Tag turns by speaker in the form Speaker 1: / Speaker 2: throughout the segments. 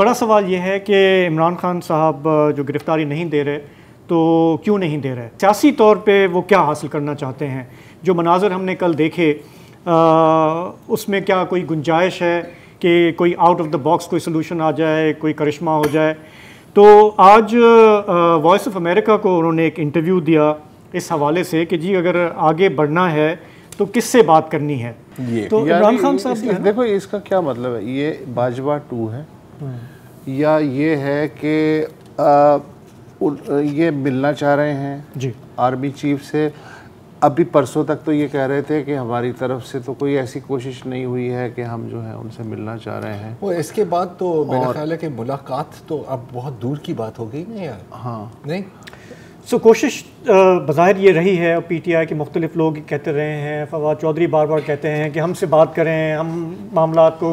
Speaker 1: बड़ा सवाल ये है कि इमरान खान साहब जो गिरफ्तारी नहीं दे रहे, तो क्यों नहीं दे रहे? सियासी तौर पे वो क्या हासिल करना चाहते हैं? जो मनाज़र हमने कल देखे उसमें क्या कोई गुंजाइश है कि कोई आउट ऑफ द बॉक्स कोई सलूशन आ जाए, कोई करिश्मा हो जाए? तो आज वॉइस ऑफ अमेरिका को उन्होंने एक इंटरव्यू दिया इस हवाले से कि जी अगर आगे बढ़ना है तो किससे बात करनी है।
Speaker 2: ये
Speaker 1: तो इमरान खान साहब
Speaker 2: देखो इसका क्या मतलब है, ये बाजवा 2 है या ये है कि ये मिलना चाह रहे हैं
Speaker 1: जी
Speaker 2: आर्मी चीफ से? अभी परसों तक तो ये कह रहे थे कि हमारी तरफ से तो कोई ऐसी कोशिश नहीं हुई है कि हम जो है उनसे मिलना चाह रहे हैं।
Speaker 3: वो इसके बाद तो मेरा ख्याल है कि मुलाकात तो अब बहुत दूर की बात हो गई ना यार।
Speaker 2: हाँ
Speaker 3: नहीं
Speaker 1: कोशिश बज़ाहिर ये रही है, और PTI के मुख्तलिफ लोग कहते रहे हैं, फवाद चौधरी बार बार कहते हैं कि हमसे बात करें, हम मामला को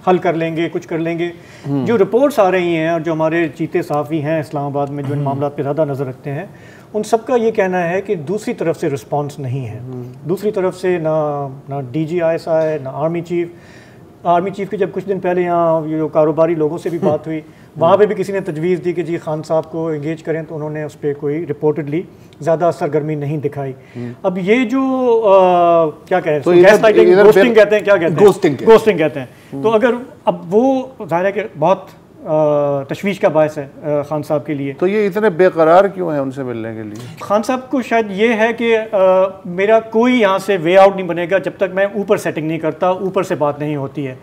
Speaker 1: हल कर लेंगे, कुछ कर लेंगे। जो रिपोर्ट्स आ रही हैं और जो हमारे चीते साफ़ी हैं इस्लामाबाद में जो इन मामला पर ज़्यादा नज़र रखते हैं, उन सब का ये कहना है कि दूसरी तरफ से रिस्पांस नहीं है। दूसरी तरफ से ना DG ISI, ना आर्मी चीफ की जब कुछ दिन पहले यहाँ जो कारोबारी लोगों से भी बात हुई, वहाँ पे भी किसी ने तजवीज़ दी कि जी खान साहब को एंगेज करें, तो उन्होंने उस पर कोई रिपोर्टेडली ज़्यादा सरगर्मी नहीं दिखाई। अब ये जो क्या कहें, गोस्टिंग कहते हैं, क्या कहते हैं, गोस्टिंग कहते हैं। तो अगर अब वो ज़ाहिर है कि बहुत तशवीश का बायस है खान साहब के लिए।
Speaker 2: तो ये इतने बेकरार क्यों हैं उनसे मिलने के लिए?
Speaker 1: खान साहब को शायद ये है कि मेरा कोई यहाँ से वे आउट नहीं बनेगा जब तक मैं ऊपर सेटिंग नहीं करता, ऊपर से बात नहीं होती है।